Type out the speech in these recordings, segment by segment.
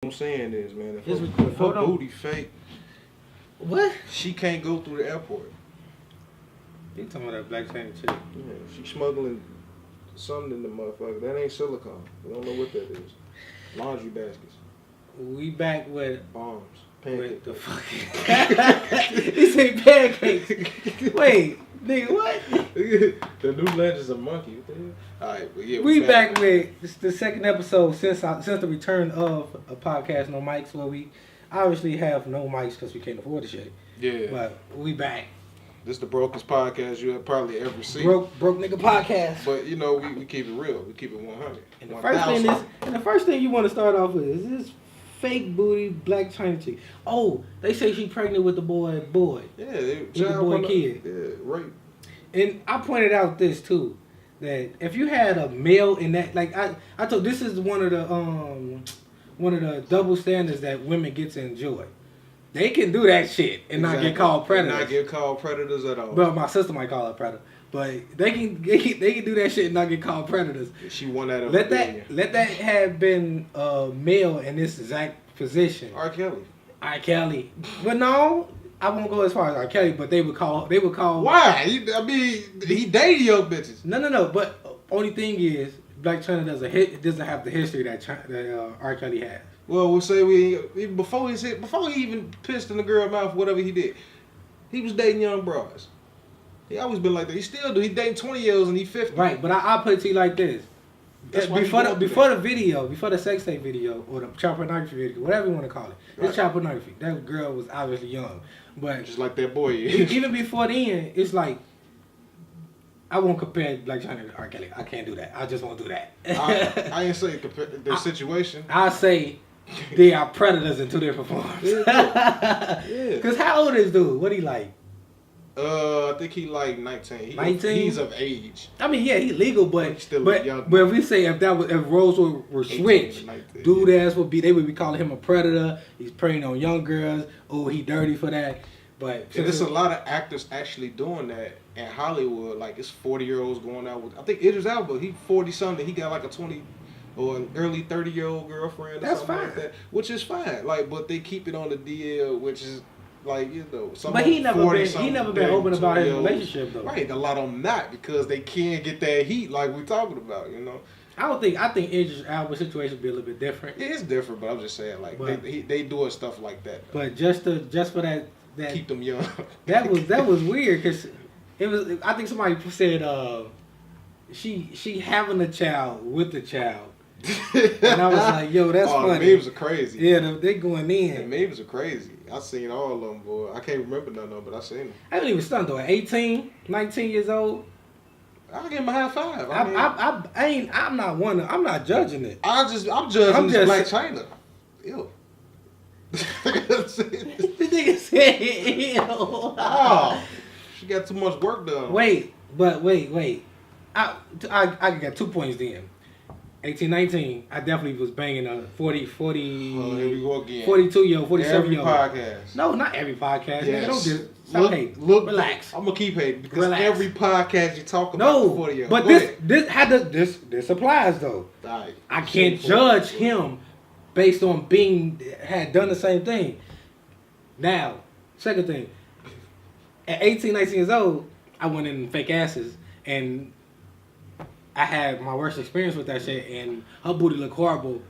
I'm saying is, man, if Hold her on. booty fake, What? she can't go through the airport. You talking about that black China chick? Yeah, she smuggling something in the motherfucker. That ain't silicone. We don't know what that is. Laundry baskets, We back with bombs, with pancake. the fucking. He said pancakes. Wait, nigga, what? The new legends of monkey. What the hell? All right, but yeah, We back with this the second episode since the return of a podcast No Mics, where we obviously have no mics because we can't afford the shit. Yeah, But we back. this is the brokest podcast you have probably ever seen. Broke nigga podcast. But you know, we keep it real. We keep it 100. And the first thing you want to start off with is this fake booty black China chick. Oh, they say she pregnant with the boy. Yeah, With the boy kid. Yeah, right. And I pointed out this too, that if you had a male in that, like I told, this is one of the double standards that women get to enjoy. They can do that shit and not get called predators. And not get called predators at all. Well, my sister might call her predator, but they can do that shit and not get called predators. She won that. Let that have been a male in this exact position. R. Kelly. But no, I won't go as far as R. Kelly, but they would call. Why? He dated young bitches. No. But only thing is, Black China doesn't have the history that R. Kelly has. Well, we'll say before he even pissed in the girl's mouth, whatever he did, he was dating young broads. He always been like that. He still do. He dating 20-year-olds and he 50. Right, but I'll put it to you like this. Before the sex tape video or the child pornography video, whatever you want to call it, it's child pornography. That girl was obviously young, but just like that boy is. Even before then, it's like I won't compare Black China to R. Kelly. I can't do that. I just won't do that. I ain't say compare their situation. I say they are predators in two different forms. Yeah. Cause how old is dude? What he like? I think he like 19. 19? He's of age. I mean, yeah, he legal, but He's still young. But if we say if roles were switched, 19, dude ass they would be calling him a predator. He's preying on young girls. Oh, he dirty for that. But and there's a lot of actors actually doing that in Hollywood. Like it's 40-year-olds going out with. I think Idris Elba. He 40 something. He got like a 20 or an early 30-year-old girlfriend. Or that's something fine. Like that, which is fine. Like, but they keep it on the DL, which is. Like, you know, but he never been open about his relationship though. Right, a lot of them not because they can't get that heat like we're talking about, you know. I think Idris Elba's situation would be a little bit different. It is different, but I'm just saying like they doing stuff like that. But just for that keep them young. that was weird because it was. I think somebody said she having a child with the child. And I was like, yo, that's funny. The memes are crazy. Yeah, they going in. The memes are crazy. I seen all of them, boy. I can't remember none of them, but I seen them. I haven't even stunned though. 18, 19 years old. I'll give him a high five. I'm not judging it. I'm judging Black China. Ew. The nigga said, ew. Oh, she got too much work done. Wait. I got 2 points then. 18, 19, I definitely was banging a 40, here we go again. 42-year-old, 47-year-old. Every podcast. No, not every podcast. Yes. Nigga, don't do stop hating. Relax. I'm going to keep hating because Relax. every podcast you talk about the 40-year-old. But this applies though. Right. I can't judge him based on had done the same thing. Now, second thing. At 18, 19 years old, I went in fake asses and I had my worst experience with that shit, and her booty looked horrible.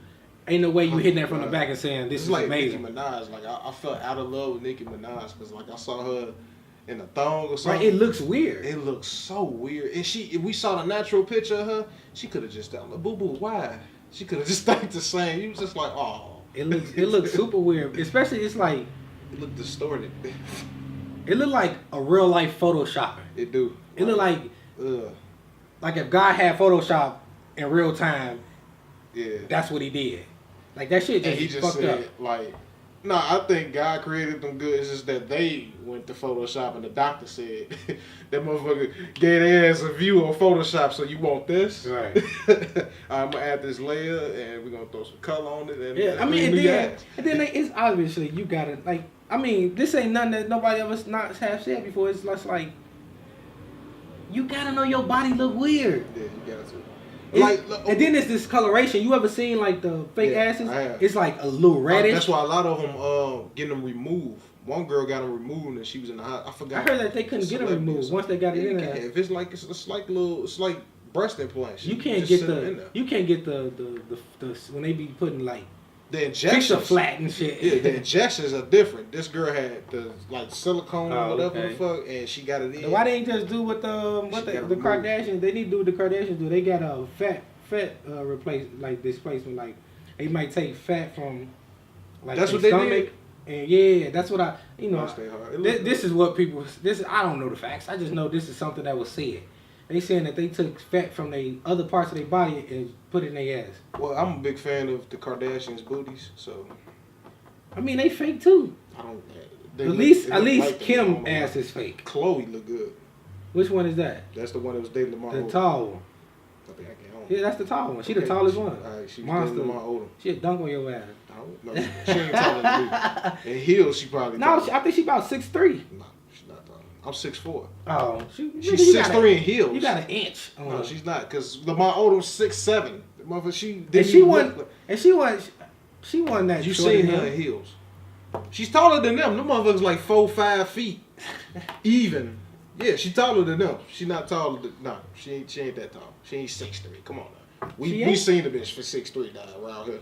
Ain't no way you hitting that from the back and saying this is like amazing. Nicki Minaj. Like I felt out of love with Nicki Minaj because like I saw her in a thong or something. Right, it looks weird. It looks so weird. And if we saw the natural picture of her, she could have just done boo boo. Why? She could have just thanked the same. You was just like, oh. It looks super weird. Especially it's like it looked distorted. It looked like a real life photoshopping. It do. It looked like. Ugh. Like if God had Photoshop in real time, yeah, that's what he did. Like that shit just fucked said, up. Like, no, I think God created them good. It's just that they went to Photoshop and the doctor said that motherfucker gave their ass a view of Photoshop. So you want this? Right. I'm gonna add this layer and we're gonna throw some color on it. And yeah, I mean, and then it's obviously you gotta like. I mean, this ain't nothing that nobody ever not have said before. It's just like. You gotta know your body look weird. Yeah, you got to. And then there's this coloration. You ever seen like the fake asses? It's like a little reddish. That's why a lot of them getting them removed. One girl got them removed and she was in the hospital. I forgot. I heard that they couldn't get them removed once they got it in there. If it's like it's like breast implants. You can't get the when they be putting like the injections flat and shit. Yeah, the injections are different. This girl had the like silicone or whatever the fuck, and she got it in. Why they ain't just do what the Kardashians? They need to do what the Kardashians do. They got a fat displacement. Like they might take fat from like that's what stomach. They did. And that's what this is what people. I don't know the facts. I just know this is something that was said. They saying that they took fat from the other parts of their body and put it in their ass. Well, I'm a big fan of the Kardashians' booties, so. I mean, they fake too. I don't. At least Kim ass is fake. Chloe look good. Which one is that? That's the one that was dating Lamar Odom. The tall one. I think I can't hold Yeah, that's the tall one. She the tallest one. She was Monster. dating Lamar Odom. She'll dunk on your ass. No, she ain't taller than me. In heels, she probably. No, I think she about 6'3". No, she's not taller. I'm 6'4". Oh, she's 6'3" in heels. You got an inch. No, she's not, because Lamar Odom's 6'7". She won that. You seen her in heels? She's taller than them. Them motherfuckers like 4-5 feet, even. Yeah, she's taller than them. She's not taller than. No, she ain't that tall. She ain't 6'3". Come on now. We seen the bitch for 6'3" now around here.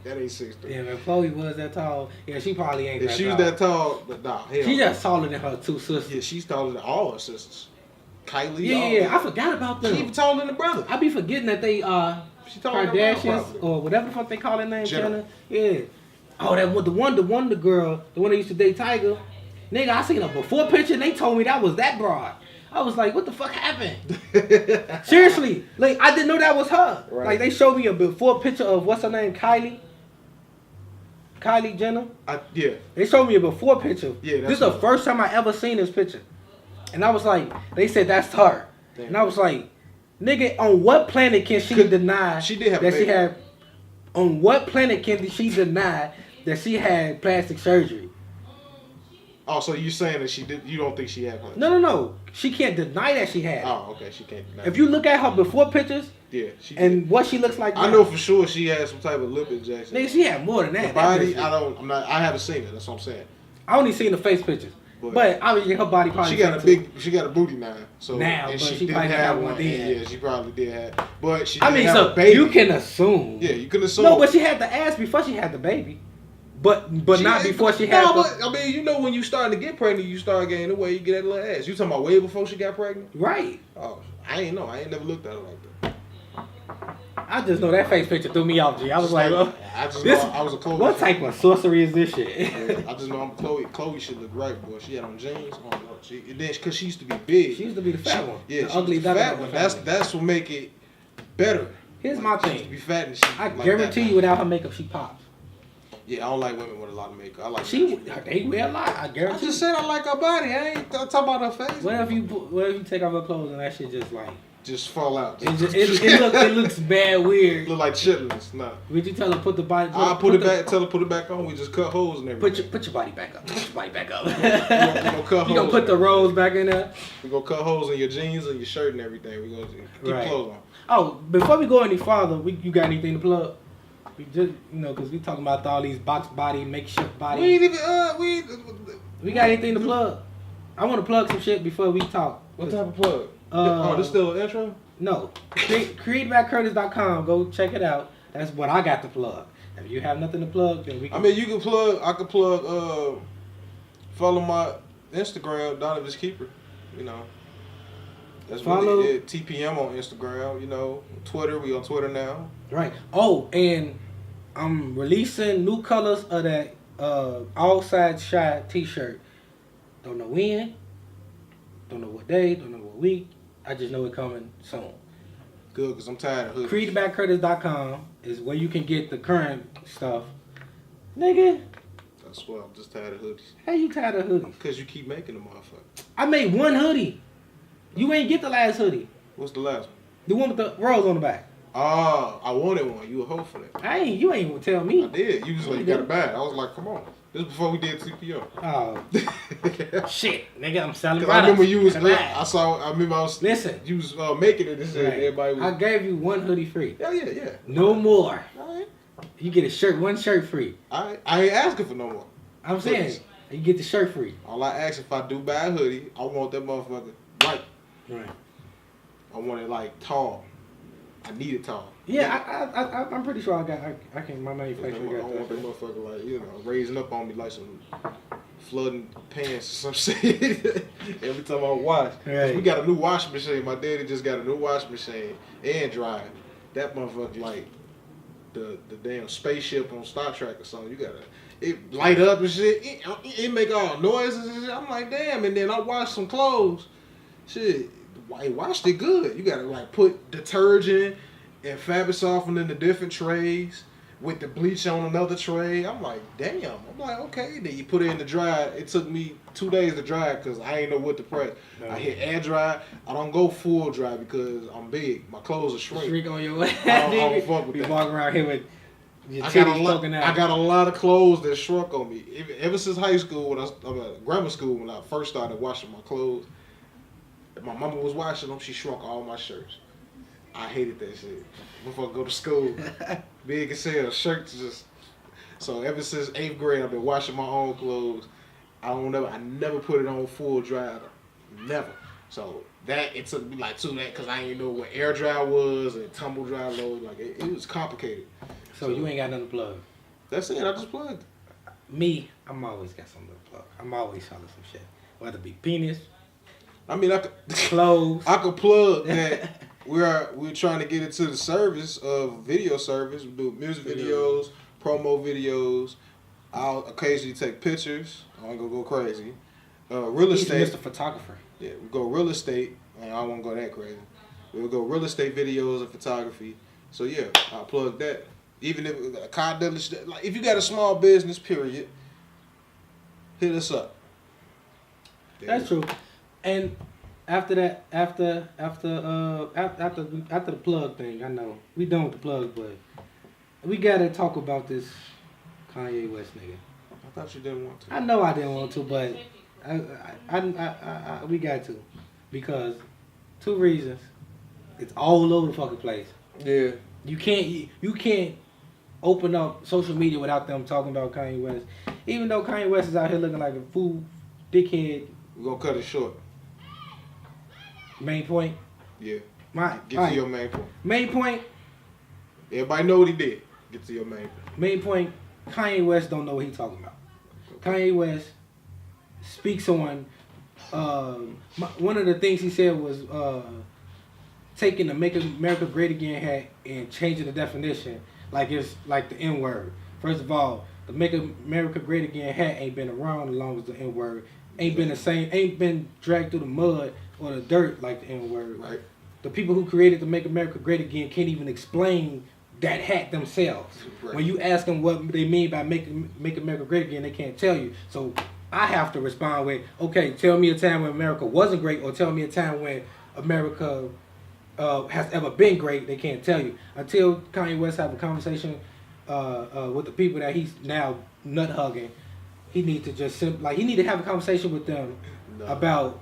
That ain't 6'3". Yeah, man, Chloe was that tall. Yeah, she probably ain't that tall. If she was that tall, but nah, hell. She just taller than her two sisters. Yeah, she's taller than all her sisters. Kylie. Yeah, I forgot about them. She even taller than the brother. I be forgetting that they Kardashians or whatever the fuck they call their name, Jenner. Yeah. Oh, the girl that used to date Tiger. Nigga, I seen a before picture and they told me that was that broad. I was like, what the fuck happened? Seriously. Like, I didn't know that was her. Right. Like, they showed me a before picture of, what's her name, Kylie Jenner? Yeah. They showed me a before picture. Yeah, this is the first time I ever seen this picture. And I was like, they said that's her. Damn. And I was like, nigga, on what planet can she deny she did have that she had... On what planet can she deny that she had plastic surgery? Oh, so you saying that she did? You don't think she had plastic? No. She can't deny that she had. Oh, okay. She can't deny. If you look at her before pictures, and what she looks like now, I know for sure she had some type of lip injection. Nigga, she had more than that. The body, I haven't seen it. That's what I'm saying. I only seen the face pictures, but obviously her body probably. She got a booty now. So but she probably have one. Yeah, she probably did have. But she. So you can assume. Yeah, you can assume. No, but she had the ass before she had the baby. But not before she had. But I mean, you know, when you starting to get pregnant, you start gaining the weight. You get that little ass. You talking about way before she got pregnant? Right. Oh, I ain't know. I ain't never looked at her like that. I just know that face picture threw me off. G. I was like, know I was a Chloe. What type of sorcery is this shit? Yeah, I just know I'm Chloe. Chloe should look right, boy. She had on jeans. Oh no, because she used to be big. She used to be the fat one. Yeah, the ugly fat one. That's what make it better. Here's my thing. She used to be fat and I guarantee you, without her makeup, she pops. Yeah, I don't like women with a lot of makeup. I like they wear a lot. I guarantee. I just said I like her body. I ain't talking about her face. What if you take off her clothes and that shit just fall out? It looks bad weird. Look like chitlins. Nah. Would you tell her put the body? I'll put it back. Tell her put it back on. We just cut holes and everything. Put your body back up. Put your body back up. We gonna cut holes. You gonna put the rolls back in there? We gonna cut holes in your jeans and your shirt and everything. We gonna keep clothes on. Oh, before we go any farther, you got anything to plug? We just, because we talking about all these box body, makeshift body. We ain't even, we got anything to plug? I want to plug some shit before we talk. What type of plug? This still an intro? No. CreativeAtCurtis.com. Go check it out. That's what I got to plug. If you have nothing to plug, then we can... you can plug, I can plug, follow my Instagram, Donovan's Keeper, That's follow really it. TPM on Instagram, Twitter, we on Twitter now. Right. Oh, and I'm releasing new colors of that All Sides Shy t-shirt. Don't know when, don't know what day, don't know what week. I just know it coming soon. Good, because I'm tired of hoodies. CreativeAtCurtis.com is where you can get the current stuff. Nigga. I swear, I'm just tired of hoodies. How you tired of hoodies? Because you keep making them, motherfucker. I made one hoodie. You ain't get the last hoodie. What's the last one? The one with the rose on the back. I wanted one. You a hoe for that. You ain't gonna tell me. I did. You was like, you got it bad. I was like, come on. This before we did TPO. Oh. Shit, nigga, I'm selling I remember you was. I remember I was. Listen. You was making it. This right. Everybody was. I gave you one hoodie free. Yeah. No more. All right. You get a shirt, one shirt free. I ain't asking for no more. I'm saying, you get the shirt free. All I ask, if I do buy a hoodie, I want that motherfucker right. Right. I want it like tall. I need it tall. Yeah, I'm pretty sure I can my manufacturer got I want that motherfucker like, raising up on me like some flooding pants or some shit. Every time I wash. Right. We got a new washing machine. My daddy just got a new washing machine and dryer. That motherfucker like the damn spaceship on Star Trek or something. You gotta it light up and shit. It make all noises and shit. I'm like, damn. And then I wash some clothes. Shit, I washed it good. You gotta like put detergent and fabric softener in the different trays with the bleach on another tray. I'm like, damn. I'm like, okay. Then you put it in the dryer. It took me 2 days to dry because I ain't know what to press. No. I hit air dry. I don't go full dry because I'm big. My clothes are shrink. Shrink on your way. I don't fuck with that. You walk around here with your titties poking out. I got a lot of clothes that shrunk on me. Ever since high school, when I was grammar school, when I first started washing my clothes, my mama was washing them. She shrunk all my shirts. I hated that shit. Before I go to school, big as hell, shirts just. So ever since 8th grade, I've been washing my own clothes. I never put it on full dry, never. So that it took me like 2 days because I didn't know what air dry was and tumble dry load. Like it was complicated. So you ain't got nothing to plug. That's it. I just plugged. Me, I'm always got something to plug. I'm always selling some shit, whether it be penis. I mean, I could clothes. I could plug that. We're trying to get into the service of video service. We do music videos, promo videos. I'll occasionally take pictures. I ain't gonna go crazy. Real estate. He's Mr. Photographer. Yeah, we go real estate. I don't want to go that crazy. We'll go real estate videos and photography. So yeah, I'll plug that. Even if a car dealership, like if you got a small business, period, hit us up. That's true. And after that, after the plug thing, I know we done with the plug, but we gotta talk about this Kanye West nigga. I thought you didn't want to. I know I didn't want to, but we got to because 2 reasons. It's all over the fucking place. Yeah. You can't open up social media without them talking about Kanye West. Even though Kanye West is out here looking like a fool dickhead. We're gonna cut it short. Main point? Yeah. Get to your main point. Main point? Everybody know what he did. Get to your main point. Main point, Kanye West don't know what he's talking about. Okay. Kanye West speaks on, one of the things he said was taking the Make America Great Again hat and changing the definition like it's like the N-word. First of all, the Make America Great Again hat ain't been around as long as the N-word. Ain't been dragged through the mud or the dirt like the N-word. Right. The people who created the Make America Great Again can't even explain that hat themselves. Right. When you ask them what they mean by Make America Great Again, they can't tell you. So I have to respond with, okay, tell me a time when America wasn't great, or tell me a time when America has ever been great. They can't tell you. Until Kanye West have a conversation with the people that he's now nut hugging, he needs to just he need to have a conversation with them about,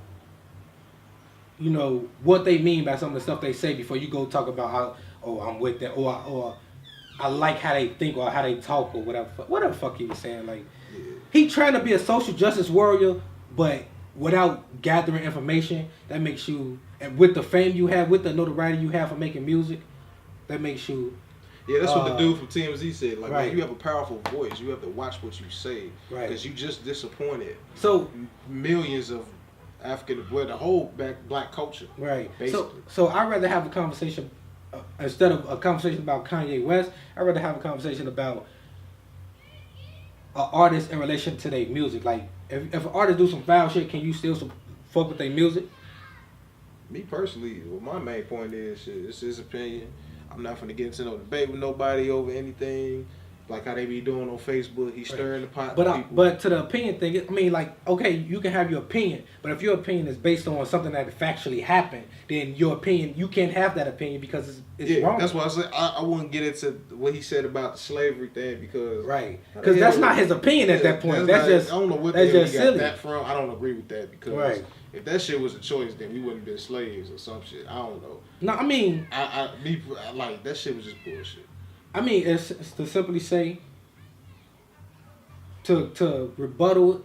you know, what they mean by some of the stuff they say before you go talk about how, oh, I'm with them, or I like how they think or how they talk or whatever fuck he was saying. Like, he trying to be a social justice warrior, but without gathering information that makes you, and with the fame you have, with the notoriety you have for making music, that makes you. Yeah, that's what the dude from TMZ said. Like, right. Man, you have a powerful voice. You have to watch what you say. Right. Because you just disappointed so millions of the whole black culture. Right. Basically. So I'd rather have a conversation, instead of a conversation about Kanye West, I'd rather have a conversation about an artist in relation to their music. Like, if an artist do some foul shit, can you still fuck with their music? Me personally, my main point is, it's his opinion. I'm not going to get into no debate with nobody over anything. like how they be doing on Facebook. He's stirring the pot. But to the opinion thing, I mean, like, okay, you can have your opinion, but if your opinion is based on something that factually happened, then your opinion, you can't have that opinion because it's wrong. That's why I said I wouldn't get into what he said about the slavery thing because that's not his opinion at that point. That's just I don't know what that's the hell just he silly. got that from. I don't agree with that because if that shit was a choice, then we wouldn't have been slaves or some shit. I don't know. No, I mean, I like that shit was just bullshit. I mean, it's to simply say, to rebuttal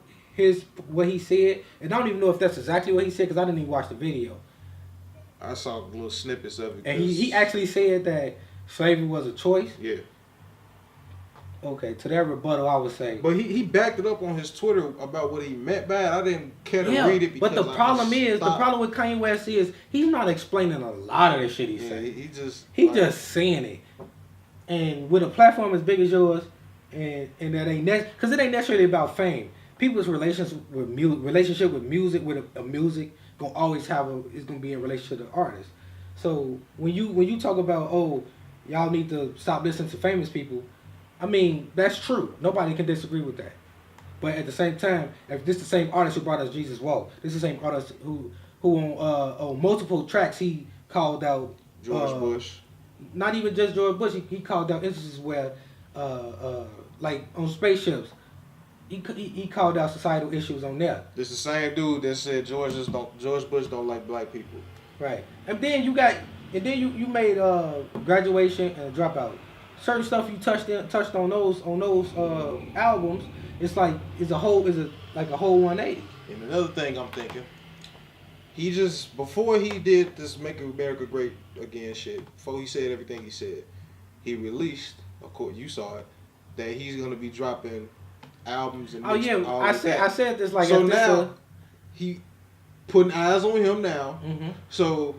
what he said, and I don't even know if that's exactly what he said because I didn't even watch the video. I saw little snippets of it. And he actually said that slavery was a choice. Yeah. Okay, to that rebuttal, I would say. But he backed it up on his Twitter about what he meant by it. I didn't care to read it because but the problem with Kanye West is he's not explaining a lot of the shit he's saying. He just saying it. And with a platform as big as yours, and that ain't because it ain't necessarily about fame. People's relationship with music, with a music, gonna always is gonna be in relationship to the artist. So when you talk about y'all need to stop listening to famous people, I mean that's true. Nobody can disagree with that. But at the same time, if this is the same artist who brought us Jesus Walk, this is the same artist who on multiple tracks he called out George Bush. Not even just George Bush. He called out instances where, like on spaceships, he called out societal issues on there. This the same dude that said George Bush don't like black people. Right, and then you made Graduation and Dropout. Certain stuff you touched on those albums. It's like like a whole 180. And another thing I'm thinking, he just before he did this Make America Great Again shit, before he said everything he said, he released, of course you saw it, that he's gonna be dropping albums and I said this like so now he putting eyes on him now. Mm-hmm. So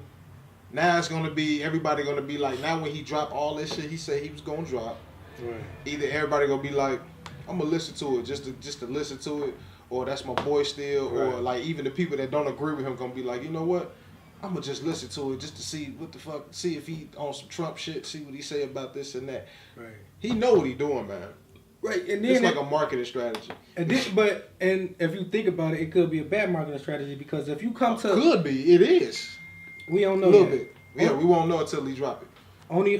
now it's gonna be everybody gonna be like, now when he drop all this shit he said he was gonna drop, right. Either everybody gonna be like, I'm gonna listen to it just to listen to it, or that's my boy still, right. Or like even the people that don't agree with him gonna be like, you know what, I'm gonna just listen to it just to see what the fuck, see if he on some Trump shit, see what he say about this and that. Right. He know what he doing, man. Right, and then it's like a marketing strategy. And if you think about it, it could be a bad marketing strategy because if you come to could be, it is. We don't know a little bit. Yeah, we won't know until he drop it. Only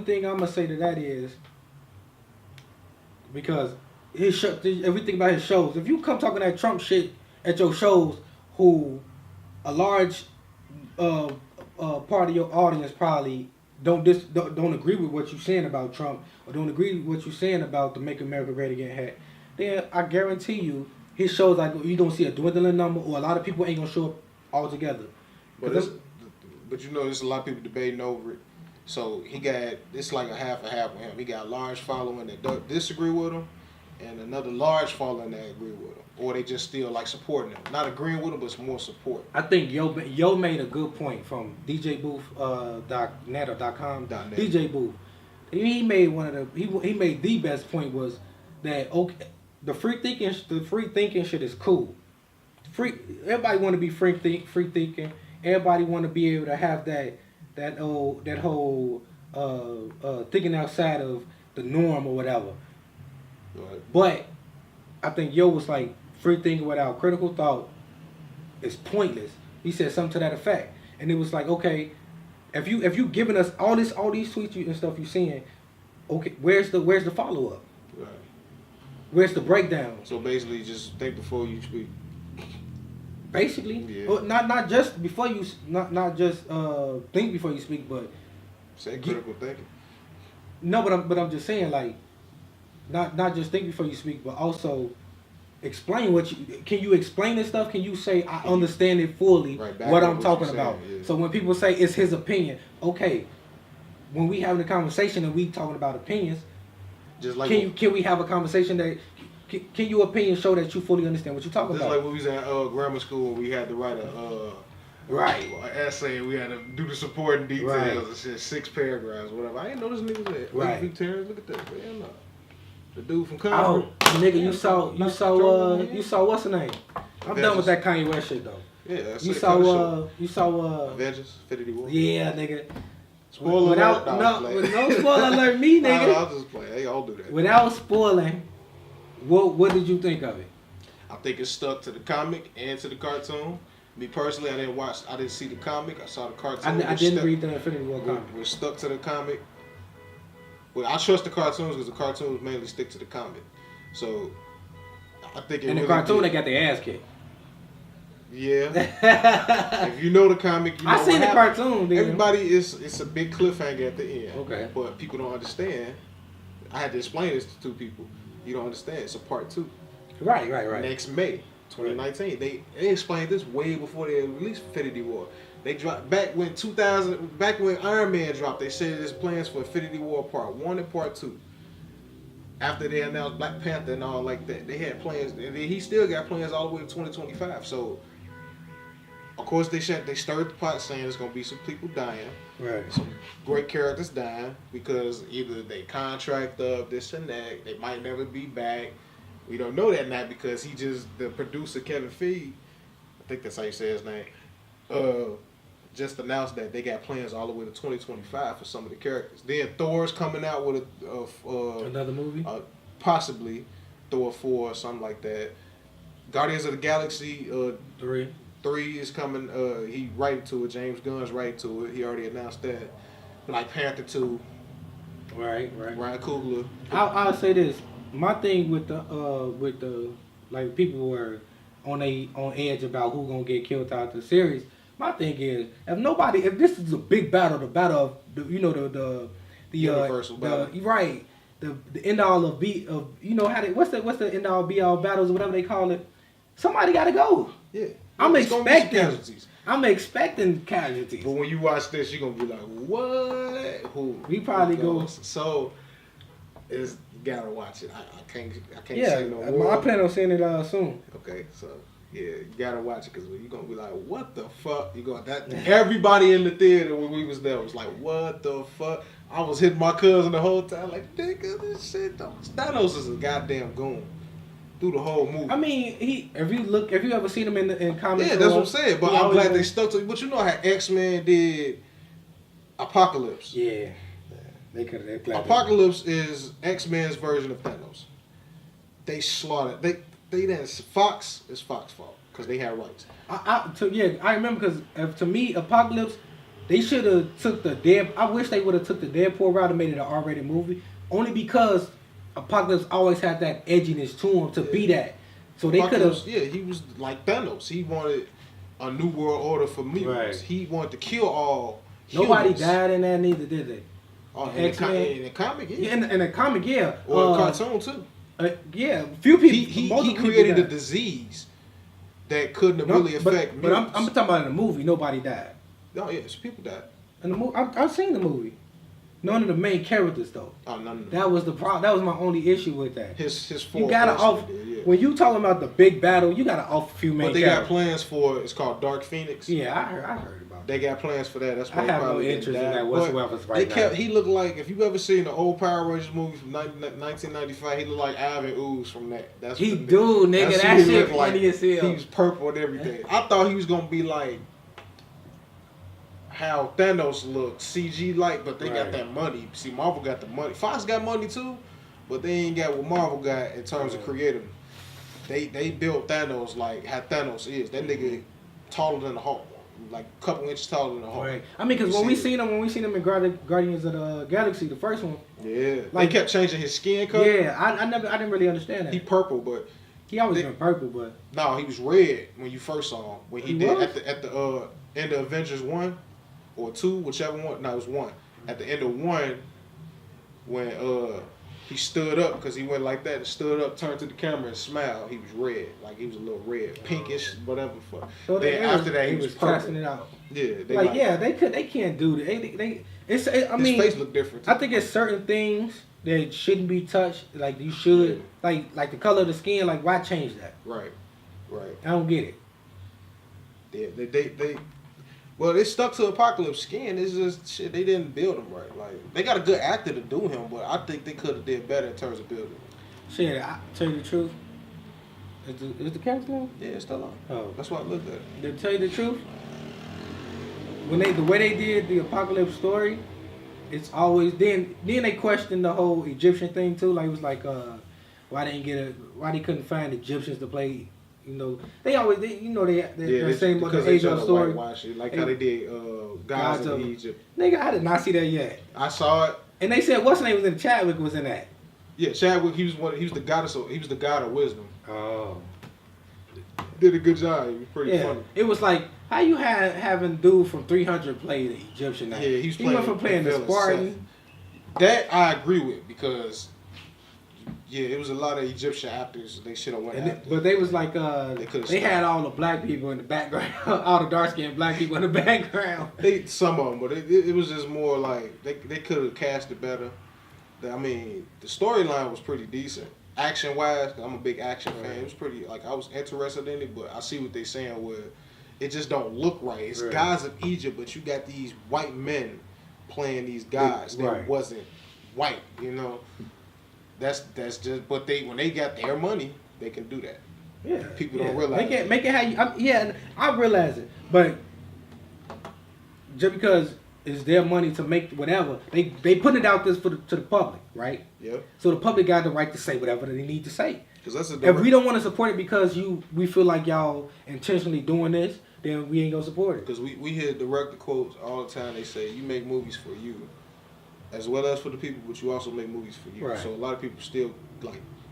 thing I'm gonna say to that is because everything about his shows. If you come talking that Trump shit at your shows, who a large part of your audience probably don't agree with what you're saying about Trump or don't agree with what you're saying about the Make America Great Again hat, then I guarantee you his shows you don't see a dwindling number or a lot of people ain't gonna show up altogether. But you know there's a lot of people debating over it. So it's like a half with him. He got a large following that disagree with him and another large following that agree with him. Or they just still like supporting him. Not agreeing with him, but it's more support. I think Yo made a good point from DJ Booth .net or .com. DJ Booth. He made he made the best point was that the free thinking shit is cool. Everybody want to be free thinking. Everybody want to be able to have that whole thinking outside of the norm or whatever. Right. But I think Yo was like, free thinking without critical thought is pointless. He said something to that effect, and it was like, okay, if you giving us all these tweets and stuff you seeing, okay, where's the follow up? Right. Where's the breakdown? So basically, just think before you speak. Basically, yeah. not just before you, not just think before you speak, but say critical thinking. No, but I'm just saying, like, not just think before you speak, but also explain can you explain this stuff? Can you say I understand it fully, what I'm talking about? Yeah. So when people say it's his opinion, okay, when we having a conversation and we talking about opinions, just like can we have a conversation that can your opinion show that you fully understand what you're talking about? Just like when we was at grammar school, we had to write an essay, and we had to do the supporting details. Right. It said 6 paragraphs, whatever. I didn't know this nigga was at. Right. Look at that. Man, no. The dude from Congress. Oh, nigga, you saw what's the name? I'm done with that Kanye West shit though. Yeah, you saw Avengers, Infinity War. Yeah, nigga. Spoiler without alert. with no spoiler alert, me nigga. I'll just play. They all do that. Without spoiling, what did you think of it? I think it stuck to the comic and to the cartoon. Me personally, I didn't see the comic. I saw the cartoon. I didn't read the Infinity War comic. We're stuck to the comic. Well, I trust the cartoons because the cartoons mainly stick to the comic. So, I think it in the really cartoon, did. they got their ass kicked. Yeah. If you know the comic, you know I seen the happened. cartoon. Dude. Everybody it's a big cliffhanger at the end. Okay. But people don't understand. I had to explain this to two people. You don't understand. It's a part 2. Right. Next May 2019. They explained this way before they released Infinity War. They dropped back when Iron Man dropped. They said there's plans for Infinity War Part 1 and Part 2. After they announced Black Panther and all like that, they had plans, and he still got plans all the way to 2025. So, of course, they stirred the pot saying there's gonna be some people dying, Right. some great characters dying because either they contract up, this and that, they might never be back. We don't know that now because the producer Kevin Feige, I think that's how you say his name, just announced that they got plans all the way to 2025 for some of the characters. Then Thor's coming out with another movie, possibly Thor 4 or something like that. Guardians of the Galaxy 3 is coming. He writing to it. James Gunn's writing to it. He already announced that. Black Panther 2. Right. Ryan Coogler. I'll say this. My thing with the like people were on edge about who gonna get killed out the series. My thing is, if this is a big battle, the battle of the Universal battle, right, the end all of what's the end all be all battles or whatever they call it. Somebody got to go. Yeah, I'm expecting casualties. Casualties. But when you watch this, you're gonna be like, what? Who? We probably go. So, you gotta watch it. I can't Yeah, say no more. I plan on seeing it soon. Okay, so yeah, you gotta watch it because you're gonna be like, what the fuck? Everybody in the theater when we was there was like, what the fuck? I was hitting my cousin the whole time like, nigga, this shit Thanos is a goddamn goon through the whole movie. I mean, if you ever seen him in comics? Yeah, that's what I'm saying. But I'm glad they stuck to it. But you know how X-Men did Apocalypse. Yeah. They Apocalypse is X-Men's version of Thanos. They slaughtered. They didn't. Fox is Fox fault because they had rights. I remember because to me, Apocalypse, they should have took the I wish they would have took the Deadpool route and made it an R-rated movie. Only because Apocalypse always had that edginess to him to be that. So they could have. Yeah, he was like Thanos. He wanted a new world order for mutants. Right. He wanted to kill all. Nobody humans. died in that, neither did they? Oh, in the comic, yeah. In the comic, yeah. Or the cartoon too. Yeah, few people. He created a disease that couldn't have really affect But I'm mutants. talking about in the movie. Nobody died. No, yeah, some people died. In the movie, I've seen the movie. None of the main characters though. Oh, none. That was the problem. That was my only issue with that. His you gotta off when you talking about the big battle. You gotta off a few main. But they characters. got plans for it's called Dark Phoenix. Yeah, I heard about. They got plans for that. That's why I have no interest in that whatsoever right now. He looked like if you ever seen the old Power Rangers movie from 1995. He looked like Ivan Ooze from that. That's he do, nigga. That shit funny as hell. He was purple and everything. I thought he was gonna be like how Thanos looked, CG like, but they got that money. See, Marvel got the money. Fox got money too, but they ain't got what Marvel got in terms of creative. They built Thanos like how Thanos is. That nigga taller than the Hulk, like a couple inches taller than the Hulk. Right. I mean, because when we seen him in Guardians of the Galaxy, the first one. Yeah. Like they kept changing his skin color. Yeah, I didn't really understand that. He purple, but he always been purple, but no, he was red when you first saw him. When he did at the end of Avengers 1 or 2, whichever one. No, it was 1. At the end of 1, when he stood up because he went like that and stood up, turned to the camera and smiled. He was red, like he was a little red, pinkish, whatever. So then after that, he was casting it out. Yeah, they can't do that. His face look different. I think it's certain things that shouldn't be touched. Like you should, like the color of the skin. Like why change that? Right. I don't get it. Yeah, well, they stuck to Apocalypse skin. It's just shit. They didn't build him right. Like they got a good actor to do him, but I think they could have did better in terms of building him. Shit, I tell you the truth. Is the character on? Yeah, it's still on. Oh, that's why I looked at it. To tell you the truth, the way they did the Apocalypse story, it's always then they question the whole Egyptian thing too. Like it was like why they couldn't find Egyptians to play. You know they always they're saying about the age of story. Like how they did Gods of Egypt. Nigga, I did not see that yet. I saw it. And they said what's his name was in Chadwick was in that. Yeah, Chadwick. He was the god of wisdom. Oh. Did a good job. It was pretty funny. It was like how you having dude from 300 play the Egyptian now. Yeah, he went from playing the Spartan. That I agree with because it was a lot of Egyptian actors. They should have went. But they was like they had all the black people in the background, all the dark skinned black people in the background. Some of them, but it was just more like they could have cast it better. I mean, the storyline was pretty decent. Action wise, I'm a big action fan. It was pretty I was interested in it, but I see what they're saying where it just don't look right. It's Gods of Egypt, but you got these white men playing these guys that wasn't white. You know, that's just. But when they got their money, they can do that. Yeah, people don't realize. Make it how you. I realize it, but just because it's their money to make whatever, they put it out there to the public, right? Yeah. So the public got the right to say whatever they need to say. If we don't want to support it because we feel like y'all intentionally doing this, then we ain't gonna support it. Because we hear director quotes all the time. They say you make movies for you, as well as for the people, but you also make movies for you. Right. So a lot of people still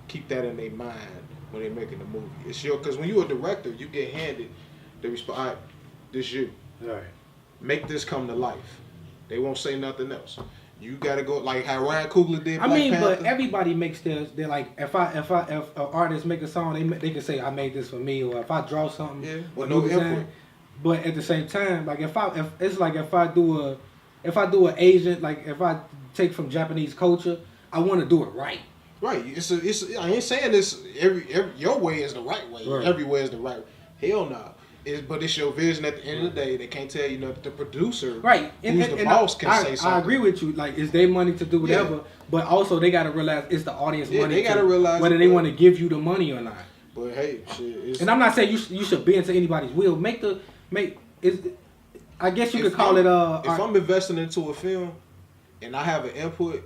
keep that in their mind when they're making the movie. It's because when you're a director, you get handed the response. This you. All right. Make this come to life. They won't say nothing else. You gotta go like how Ryan Coogler did. But everybody makes theirs. They're like, if an artist make a song, they can say I made this for me, or if I draw something, with no input. But at the same time, like if I do an Asian, like if I take from Japanese culture, I want to do it right. Right. I ain't saying this every your way is the right way. Right. Every way is the right way. Hell no. But it's your vision at the end of the day. They can't tell you nothing. The producer, who's the boss, can say something. I agree with you. Like, it's their money to do whatever, but also they got to realize it's the audience money. They got to realize whether they want to give you the money or not. But hey, shit. And I'm not saying you should bend to anybody's will. I guess you could call it. If I'm investing into a film, and I have an input,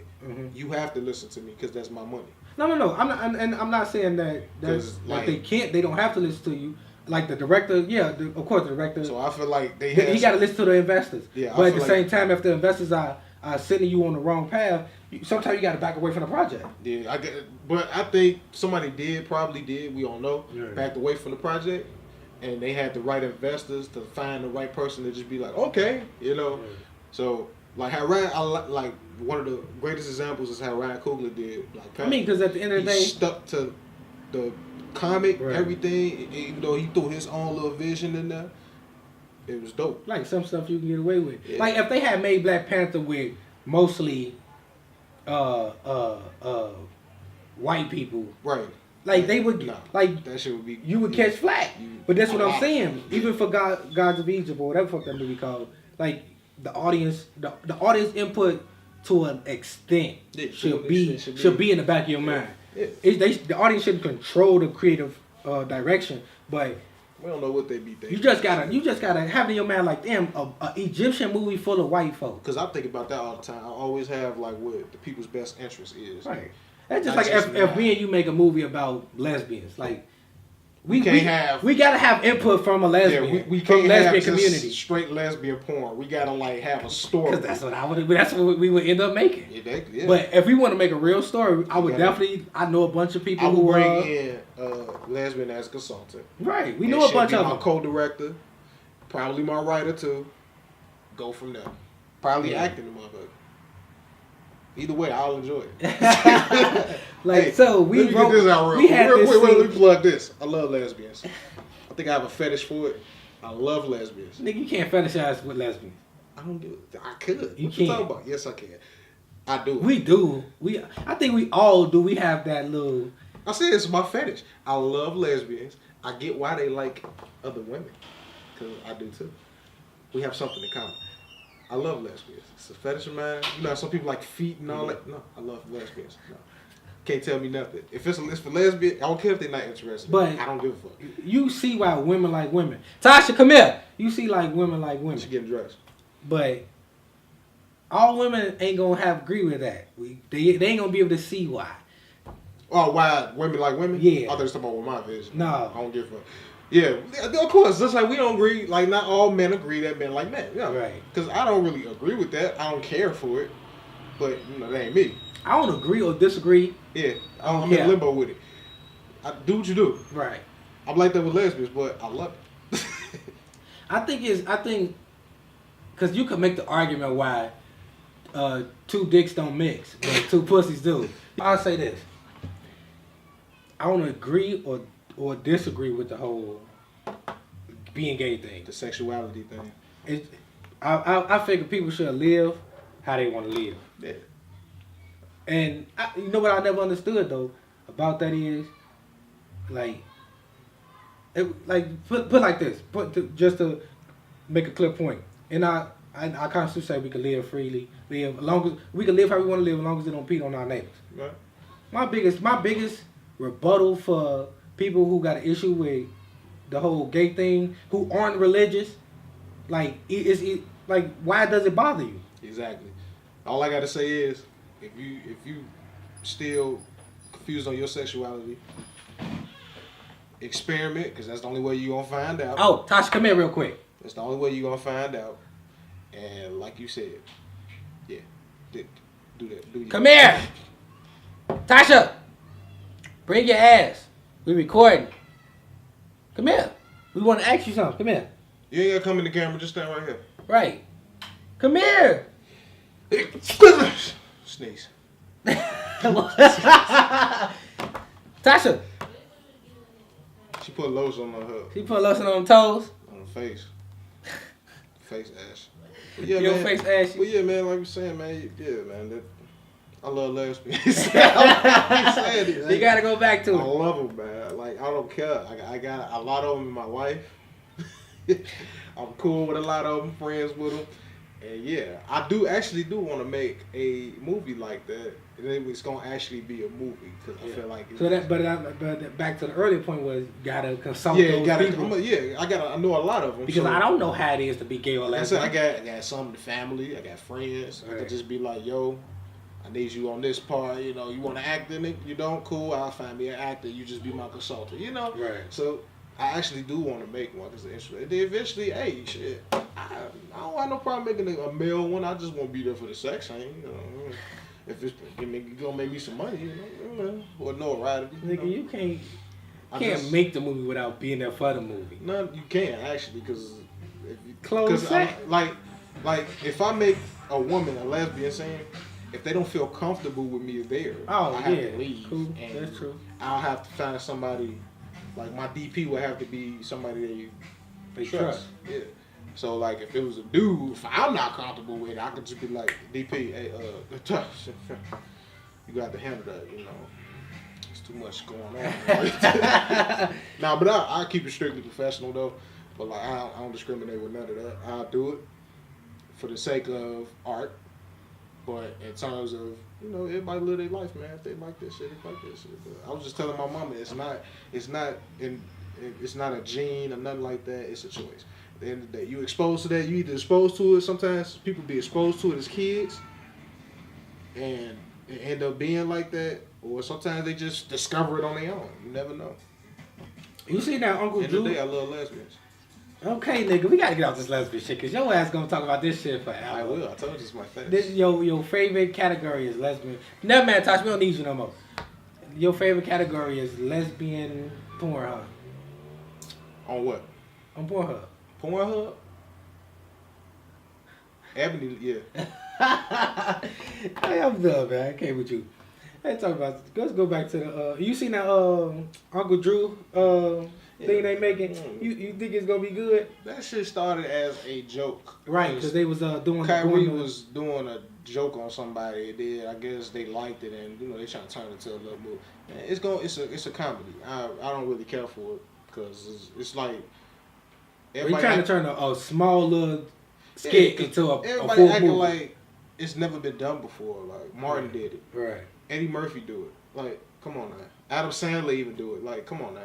you have to listen to me because that's my money. No. I'm not saying that they can't. They don't have to listen to you. Like the director, of course the director. So I feel like he got to listen to the investors. Yeah, but at the same time, if the investors are sending you on the wrong path, sometimes you got to back away from the project. Yeah, but I think somebody probably did. We don't know. Yeah. Backed away from the project, and they had the right investors to find the right person to just be like, okay, you know. Yeah. So like how like one of the greatest examples is how Ryan Coogler did. Because at the end of the day, he stuck to the comic, everything, even though he threw his own little vision in there, it was dope. Like some stuff you can get away with. Yeah. Like if they had made Black Panther with mostly white people, right? Like they would, that shit would be. You would catch flack. But that's what I'm saying. Even for Gods of Egypt or whatever fuck that movie called, like the audience input to an extent should be in the back of your mind. The audience shouldn't control the creative direction, but we don't know what they be thinking. You just gotta have in your mind like, damn, a Egyptian movie full of white folks. Because I think about that all the time. I always have like what the people's best interest is. Right. That's just like if me and you make a movie about lesbians, like we gotta have input from a lesbian. Yeah, we can't from lesbian have community. Straight lesbian porn. We gotta like have a story. Because that's what we would end up making. Yeah. But if we want to make a real story, I would definitely. I know a bunch of people who bring in lesbian as a consultant. Right. We know a bunch of them. My co-director, probably my writer too. Go from there. Probably acting the motherfucker. Either way, I'll enjoy it. We wrote. Get this out real quick. Wait, let me plug this. I love lesbians. I think I have a fetish for it. I love lesbians. Nigga, you can't fetishize with lesbians. I don't do it. I could. You what can't. You talking about? Yes, I can. I do. We do. I think we all do. We have that little. I say it's my fetish. I love lesbians. I get why they like other women. Because I do too. We have something in common. I love lesbians. It's a fetish of mine. You know, some people like feet and all that. No, I love lesbians. No. Can't tell me nothing. If it's a list for lesbian, I don't care if they're not interested. But I don't give a fuck. You see why women like women. Tasha, come here. You see like women like women. She getting dressed. But all women ain't gonna agree with that. They ain't gonna be able to see why. Oh, why women like women? Yeah. I thought you talking about with my vision. No. I don't give a. Yeah, of course. Just like we don't agree, like not all men agree that men like men. Yeah. Right. Because I don't really agree with that. I don't care for it. But that ain't me. I don't agree or disagree. Yeah, I'm in limbo with it. I do what you do. Right. I'm like that with lesbians, but I love it. I think, because you could make the argument why two dicks don't mix, but two pussies do. I'll say this. I don't agree or disagree with the whole being gay thing. The sexuality thing. I figure people should live how they want to live. Yeah. And you know what I never understood though about that is, like put like this, just to make a clear point. And our Constitution say we can live freely, live as long as we can live how we want to live, as long as they don't beat on our neighbors. Right. My biggest rebuttal for people who got an issue with the whole gay thing, who aren't religious, like why does it bother you? Exactly. All I gotta say is, if you still confused on your sexuality, experiment, because that's the only way you gonna find out. Oh, Tasha, come here real quick. That's the only way you gonna find out. And like you said, yeah, do that. Come here, Tasha. Bring your ass. We recording. Come here. We want to ask you something. Come here. You ain't gotta come in the camera. Just stand right here. Right. Come here. Sneeze. Tasha. She put lotion on her. She put lotion on them toes. On her face. Face ash. But yeah, Your man. face ashy. Well, yeah, man. Like we saying, man. Yeah, man. I love lesbians. I You gotta go back to it. I love them, man. Like I don't care. I got a lot of them in my life. I'm cool with a lot of them, friends with them, and yeah, I do want to make a movie like that. And it's gonna actually be a movie because I feel like. But back to the earlier point was gotta consult. Yeah, those people. I know a lot of them because so, I don't know how it is to be gay or lesbian. I got some of the family. I got friends. Right. I could just be like, yo. I need you on this part, you want to act in it, you don't, cool, I'll find me an actor, you just be my consultant, Right. So, I actually do want to make one, because eventually, hey, shit, I don't have no problem making a male one, I just won't be there for the sex, if it's gonna make me some money, or notoriety. Nigga, you can't make the movie without being there for the movie. No, you can't, actually, because... Close like, if I make a woman a lesbian scene, if they don't feel comfortable with me there, I have to leave. Cool. And that's true. I'll have to find somebody, like my DP would have to be somebody they trust. Yeah. So like if it was a dude, if I'm not comfortable with it, I could just be like, DP, hey, you got to handle that, It's too much going on. Nah, but I keep it strictly professional though. But like I don't discriminate with none of that. I'll do it for the sake of art. But in terms of, everybody live their life, man. If they like this shit, they like this shit. But I was just telling my mama, it's not a gene or nothing like that. It's a choice. At the end of the day, you exposed to that. You either exposed to it. Sometimes people be exposed to it as kids, and it end up being like that. Or sometimes they just discover it on their own. You never know. You see now, Uncle At the end of Drew? the day, I love lesbians. Okay, nigga, we gotta get off this lesbian shit, cause your ass gonna talk about this shit forever. I will. I told you it's my thing. Your favorite category is lesbian. Never mind, Tosh, we don't need you no more. Your favorite category is lesbian porn, huh? On what? On Pornhub. Pornhub? Ebony, yeah. Hey, I'm done, man. I came with you. Let's talk about. Let's go back to the. You seen that Uncle Drew thing they making? You think it's gonna be good? That shit started as a joke. Right, because they was doing. Kyrie was doing a joke on somebody. I guess they liked it, and they trying to turn it into a little movie. It's a comedy. I don't really care for it because it's like. We trying to turn a small little skit into a everybody full acting movie. like it's never been done before. Like Martin did it. Right. Eddie Murphy do it. Like, come on now. Adam Sandler even do it. Like, come on now.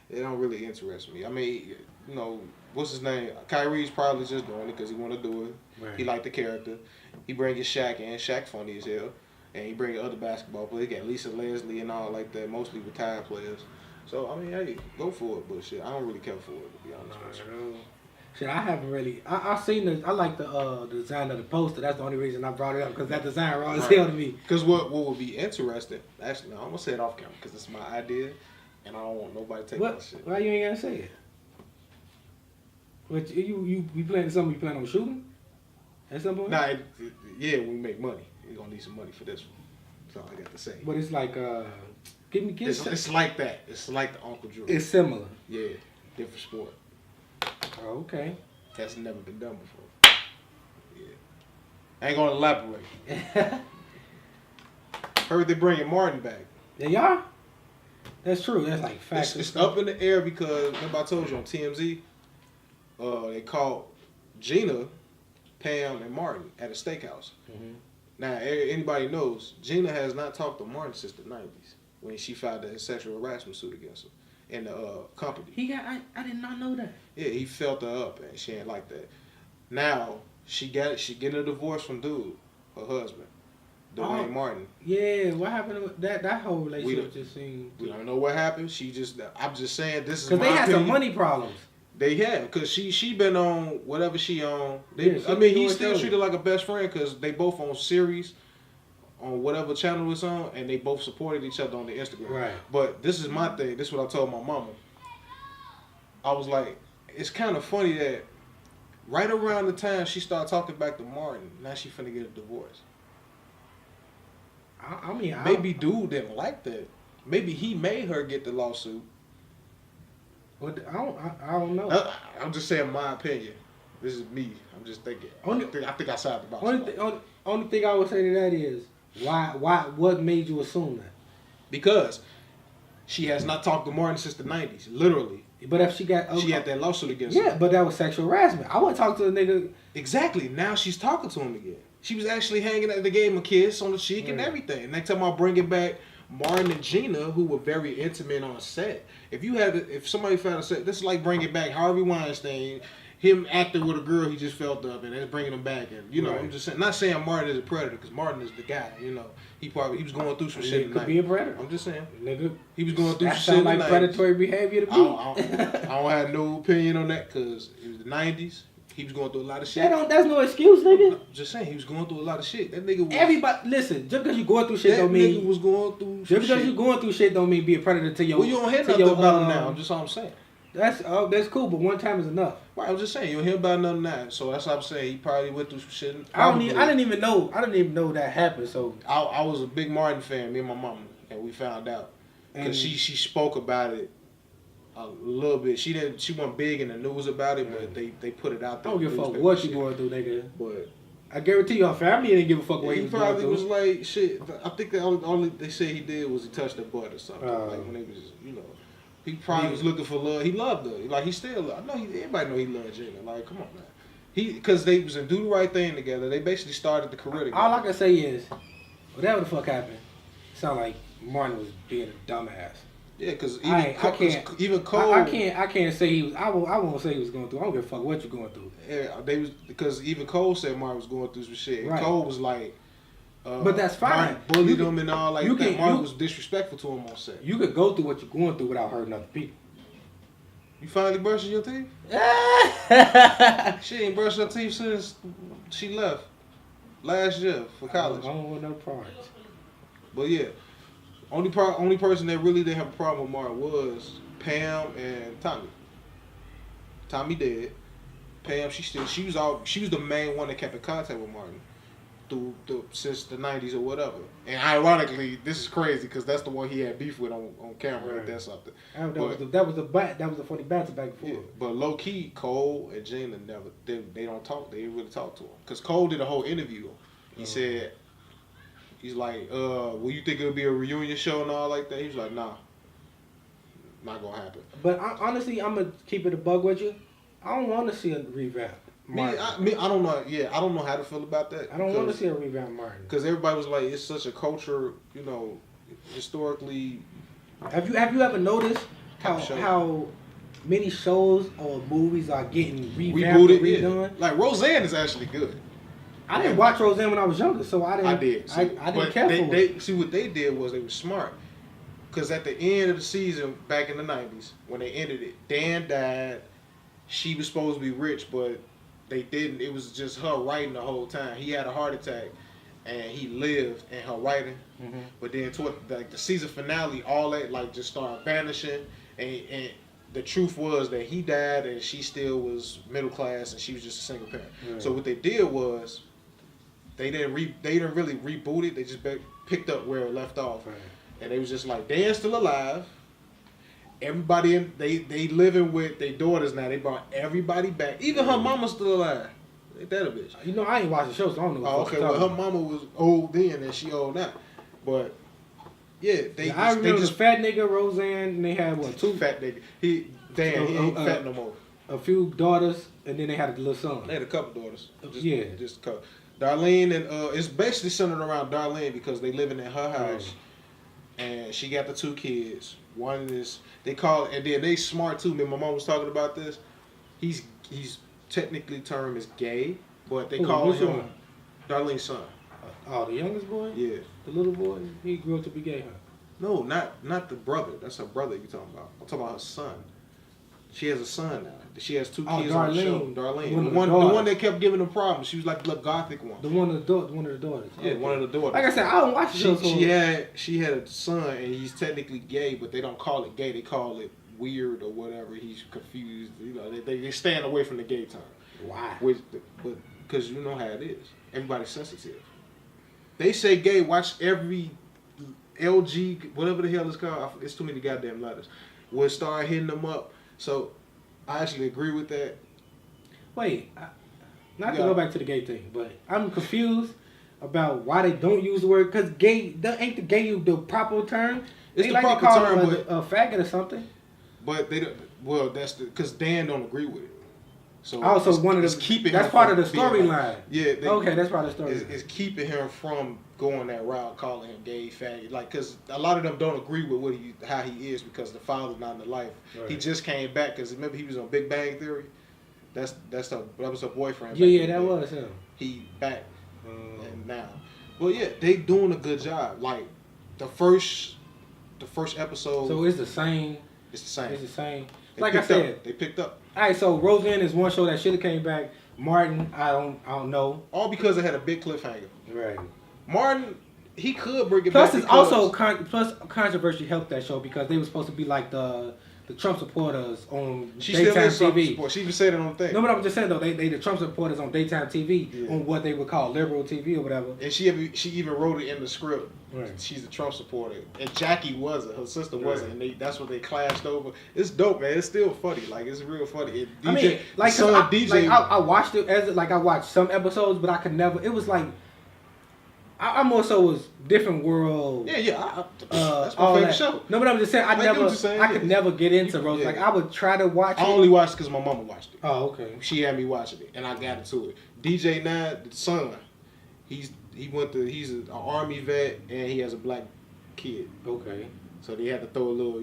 It don't really interest me. I mean, you know, what's his name? Kyrie's probably just doing it because he want to do it. Right. He like the character. He bring his Shaq in. Shaq funny as hell. And he bring other basketball players. He got Lisa Leslie and all like that, mostly retired players. So, I mean, hey, go for it, but shit, I don't really care for it, to be honest with you. Shit, I haven't really. I seen the. I like the design of the poster. That's the only reason I brought it up because that design raw as hell to me. Because what would be interesting? Actually, no, I'm gonna say it off camera because it's my idea, and I don't want nobody to take that shit. Why you ain't gonna say it? What you planning something? You planning on shooting? At some point? Nah, yeah, we make money. We're gonna need some money for this one. That's all I got to say. But it's like It's like that. It's like the Uncle Drew. It's similar. Yeah, different sport. Oh, okay. That's never been done before. Yeah. I ain't gonna elaborate. Heard they bringing Martin back. Yeah, y'all? That's true. That's like facts. It's up in the air because remember I told you on TMZ, they called Gina, Pam, and Martin at a steakhouse. Mm-hmm. Now anybody knows Gina has not talked to Martin since the '90s when she filed that sexual harassment suit against him in the company. I did not know that. Yeah, he felt her up and she ain't like that. Now she getting a divorce from dude, her husband, Dwayne Martin. Yeah, what happened with that whole relationship just seemed... We don't know what happened. I'm just saying this is because they had opinion. some money problems. They have, because she been on whatever she on. He's still treated like a best friend because they both on series on whatever channel it's on, and they both supported each other on the Instagram. Right. But this is my thing. This is what I told my mama. I was like, it's kind of funny that right around the time she started talking back to Martin, now she finna get a divorce. Maybe dude didn't like that. Maybe he made her get the lawsuit. I don't know. I'm just saying my opinion. This is me. I'm just thinking. I think outside the box. Only thing I would say to that is what made you assume that? Because she has not talked to Martin since the '90s, literally. But if she got she had that lawsuit against him. Yeah, but that was sexual harassment. I wouldn't talk to a nigga. Exactly. Now she's talking to him again. She was actually hanging out. They gave him a kiss on the cheek and everything. And they tell me bringing back Martin and Gina, who were very intimate on set. If somebody found a set, this is like bringing back Harvey Weinstein, him acting with a girl he just felt up, and then bringing him back. And I'm just saying, not saying Martin is a predator, because Martin is the guy. He was going through some shit. Could be a predator. I'm just saying, nigga. He was going through that some shit. That sounds like predatory behavior to me. I don't have no opinion on that because it was the '90s. He was going through a lot of shit. That's no excuse, nigga. I'm just saying, he was going through a lot of shit. That nigga was... Everybody, listen, just because you're going through shit don't mean... That nigga was going through just because you're going through shit don't mean be a predator to your... Well, you don't hear nothing about him now. Just all I'm saying. That's cool, but one time is enough. Right, I'm just saying, you don't hear about nothing now. So that's what I'm saying. He probably went through some shit. I didn't even know that happened, so... I was a big Martin fan, me and my mama, and we found out. Because she spoke about it a little bit. She wasn't big in the news about it, but they put it out there. I don't give a fuck what you going through, nigga. But I guarantee you, our family didn't give a fuck what he was going through. He probably was like, shit. I think the only they said he did was he touched her butt or something. Like when they was, he probably was looking for love. He loved her. Like he still, I know everybody know he loved Gina. Like come on, man. Because they was in Do the Right Thing together. They basically started the career together. All I can say is, whatever the fuck happened, it sounded like Martin was being a dumbass. Yeah, because even Cole. I can't say he was. I won't say he was going through. I don't give a fuck what you're going through. Yeah, because even Cole said Martin was going through some shit. Right. Cole was like, but that's fine. Martin bullied him and all like that. Martin was disrespectful to him on set. You could go through what you're going through without hurting other people. You finally brushing your teeth? She ain't brushed her teeth since she left last year for college. I don't want no parts. But yeah. Only person that really didn't have a problem with Martin was Pam and Tommy. Tommy dead. Pam, she was the main one that kept in contact with Martin since the '90s or whatever. And ironically, this is crazy because that's the one he had beef with on camera. Right. That's something. That was a funny banter back and forth. Yeah, but low key, Cole and Gina they don't talk. They didn't really talk to him because Cole did a whole interview. He said. He's like, will you think it'll be a reunion show and all like that? He's like, nah, not gonna happen. But honestly, I'm gonna keep it a bug with you. I don't want to see a revamp. I don't know. Yeah, I don't know how to feel about that. I don't want to see a revamp Martin. Because everybody was like, it's such a culture, historically. Have you ever noticed how many shows or movies are getting revamped and redone. Yeah. Like Roseanne is actually good. I didn't watch Roseanne when I was younger, so I didn't. I did. See, I didn't care for it. See what they did was they were smart. Because at the end of the season, back in the 90s, when they ended it, Dan died. She was supposed to be rich, but they didn't. It was just her writing the whole time. He had a heart attack, and he lived in her writing. Mm-hmm. But then toward like the season finale, all that like just started vanishing, and the truth was that he died, and she still was middle class, and she was just a single parent. Right. So what they did was they didn't really reboot it. They just picked up where it left off. Right. And they was just like, Dan's still alive. Everybody they living with their daughters now. They brought everybody back. Even her mama's still alive. Ain't that a bitch? You know, I ain't watched the show, so I don't know. Oh, okay. Well, her mama was old then, and she old now. But yeah, I remember the fat nigga Roseanne, and they had what, 2 fat nigga. He ain't fat no more. A few daughters, and then they had a little son. They had a couple daughters. Just a couple. Darlene and it's basically centered around Darlene because they living in her house. And she got the 2 kids. One is they call it, and then they smart too. My mom was talking about this. He's technically termed as gay, but they call him Darlene's son. Oh, the youngest boy? Yeah. The little boy? He grew up to be gay, huh? No, not the brother. That's her brother you talking about. I'm talking about her son. She has a son now. She has 2 kids on the show. Darlene. The one that kept giving them problems. She was like the gothic one. One of the daughters. Yeah, okay. One of the daughters. Like I said, I don't watch the show. She had a son, and he's technically gay, but they don't call it gay. They call it weird or whatever. He's confused. You know, they stand away from the gay term. Why? Because you know how it is. Everybody's sensitive. They say gay. Watch every LG, whatever the hell it's called. It's too many goddamn letters. Will start hitting them up. So I actually agree with that. Wait, not to go back to the gay thing, but I'm confused about why they don't use the word, because gay, ain't the gay the proper term? It's they the proper term, but a faggot or something. But they don't. Well, that's because Dan don't agree with it. So keeping that's part of the storyline. Yeah. Okay, that's part of the story. It's keeping him from going that route, calling him gay, faggot. Like, because a lot of them don't agree with how he is because the father's not in the life. Right. He just came back because remember he was on Big Bang Theory. That was her boyfriend. Yeah, that was him. He back and now. Well, yeah, they doing a good job. Like the first episode. So it's the same. It's the same. It's the same. Like I said, they picked up. All right, so Roseanne is one show that should have came back. Martin, I don't know. All because it had a big cliffhanger. Right. Martin, he could bring it back. Plus, it's also controversy helped that show because they were supposed to be like the Trump supporters on daytime TV. She even said it on the thing. No, but I'm just saying though, they the Trump supporters on daytime TV on what they would call liberal TV or whatever. And she even wrote it in the script. Right. She's a Trump supporter, and Jackie wasn't. Her sister wasn't, and that's what they clashed over. It's dope, man. It's still funny. Like it's real funny. I watched it I watched some episodes, but I could never. It was like. I more so was different world. Yeah. That's my favorite show. No, but I'm just saying I could never get into Rose. Yeah. Like I would try to watch it. I only watched it because my mama watched it. Oh, okay. She had me watching it, and I got into it. DJ Nine, the son, he's an army vet, and he has a black kid. Okay. So they had to throw a little.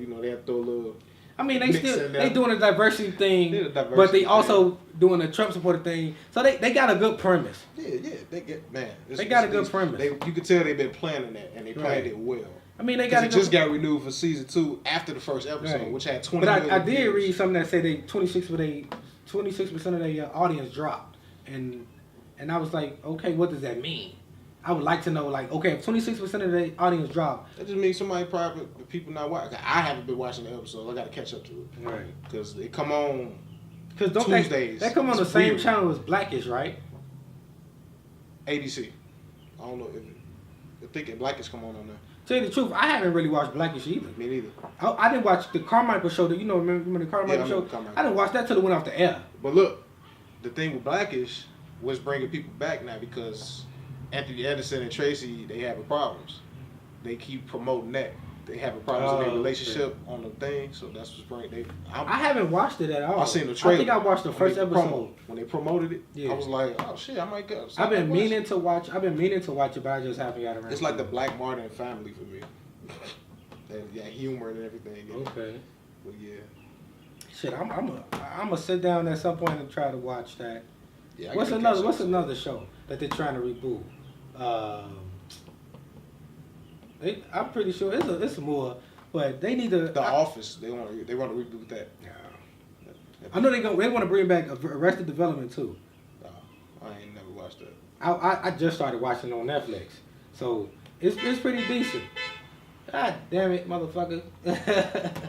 I mean, they doing a diversity thing, but they also doing a Trump supporter thing. So they got a good premise. Yeah, they got a good premise. You could tell they've been planning that, and they planned it well. I mean, it just got renewed for season 2 after the first episode, which had 20. But I did read something that said 26% of their audience dropped, and I was like, okay, what does that mean? I would like to know, like, okay, if 26% of the audience drop. That just means somebody probably, people not watching. I haven't been watching the episodes. I got to catch up to it. Right. Because they come on Tuesdays. They come on the same channel as Blackish, right? ADC. I don't know. I think Blackish come on there. Tell you the truth, I haven't really watched Blackish either. Me neither. I didn't watch the Carmichael show. Remember the Carmichael show? I didn't watch that till it went off the air. But look, the thing with Blackish was bringing people back now because Anthony Anderson and Tracy, they having problems. They keep promoting that. They having problems in their relationship on the thing, so that's what's bringing. I haven't watched it at all. I seen the trailer. I think I watched the first episode. When they promoted it, I was like, oh shit, I might go. I've been meaning to watch it, but I just haven't got around. It's like the Black Martin family for me. Yeah, humor and everything. Okay. But yeah. Shit, I'm gonna sit down at some point and try to watch that. Yeah, What's another show that they're trying to reboot? I'm pretty sure it's more, but they need to. The Office. They want to reboot that. Yeah. I know they want to bring back Arrested Development too. I ain't never watched that. I just started watching it on Netflix, so it's pretty decent. God damn it, motherfucker!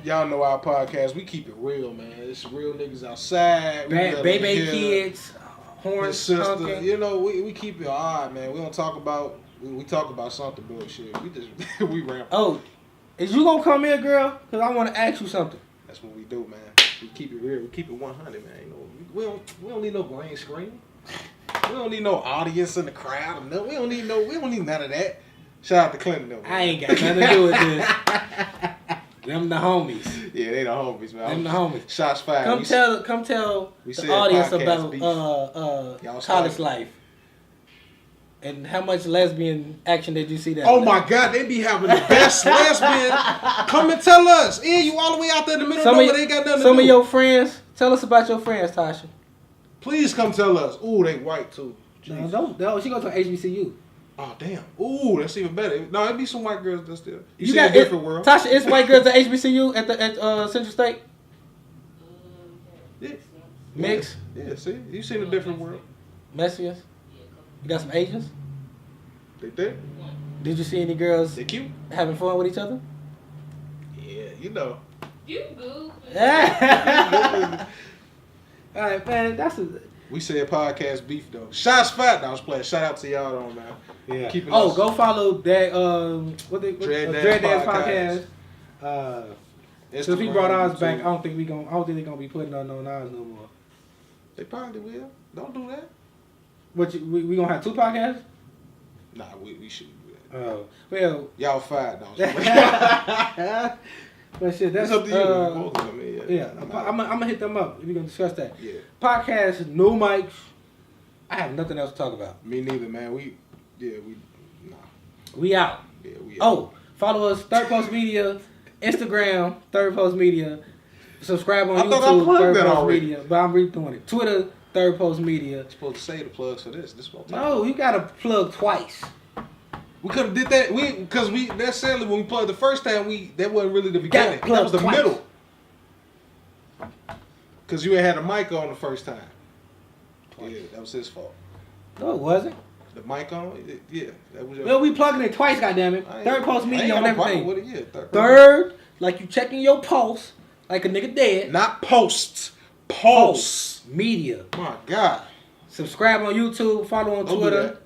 Y'all know our podcast. We keep it real, man. It's real niggas outside. Baby kids, horns, sister. honking. You know, we keep it hard, man. We don't talk about. We talk about something bullshit. We just we ramp. Oh, is you gonna come here, girl? Cause I want to ask you something. That's what we do, man. We keep it real. We keep it 100, man. You know, we don't need no green screen. We don't need no audience in the crowd. No, we don't need none of that. Shout out to Clinton, though. I ain't got nothing to do with this. Them the homies. Yeah, they the homies, man. Them the homies. Shots fired. Come tell the audience about college life. And how much lesbian action did you see that? Oh my God, they be having the best lesbian. Come and tell us. Yeah, you all the way out there in the middle of nowhere, they ain't got nothing to do. Some of your friends, tell us about your friends, Tasha. Please come tell us. Ooh, they white too. No, she goes to HBCU. Oh damn. Ooh, that's even better. No, it'd be some white girls that's there. You see got a different world. Tasha, it's white girls at HBCU at Central State. Yeah. Mix. Yeah. See, you seen a different world. Messians. You got some Asians. They there. Did you see any girls? They cute. Having fun with each other. Yeah, you know. You good. All right, man. We said podcast beef though. Shots fired. I was playing. Shout out to y'all though, man. Yeah. Keeping us. Go follow that. Dread Dance podcast. Since we brought ours back, I don't think they're gonna be putting on ours no more. They probably will. Don't do that. We gonna have two podcasts? Nah, we shouldn't do that. Oh well. Y'all fired. But shit, that's up to you. Both of them, yeah. I'm gonna hit them up if we're gonna discuss that. Yeah. Podcast, no mics. I have nothing else to talk about. Me neither, man. We out. Yeah, we out. Oh, follow us, Third Post Media, Instagram, Third Post Media. Subscribe on YouTube, Third Post Media. But I'm redoing it. Twitter, Third Post Media. You're supposed to say the plugs for this. No, you gotta plug twice. We could have did that. Because necessarily when we plugged the first time, that wasn't really the beginning. That was the middle. Because you ain't had a mic on the first time. Twice. Yeah, that was his fault. No, it wasn't. The mic on? Yeah, that was your. Well, we plugging it twice, goddammit. Third Post Media on everything. With it, yeah, third, like you checking your pulse, like a nigga dead. Not posts. Pulse. Media. My God. Subscribe on YouTube. Follow on Twitter.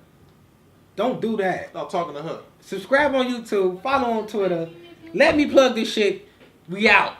Don't do that. Stop talking to her. Subscribe on YouTube. Follow on Twitter. Let me plug this shit. We out.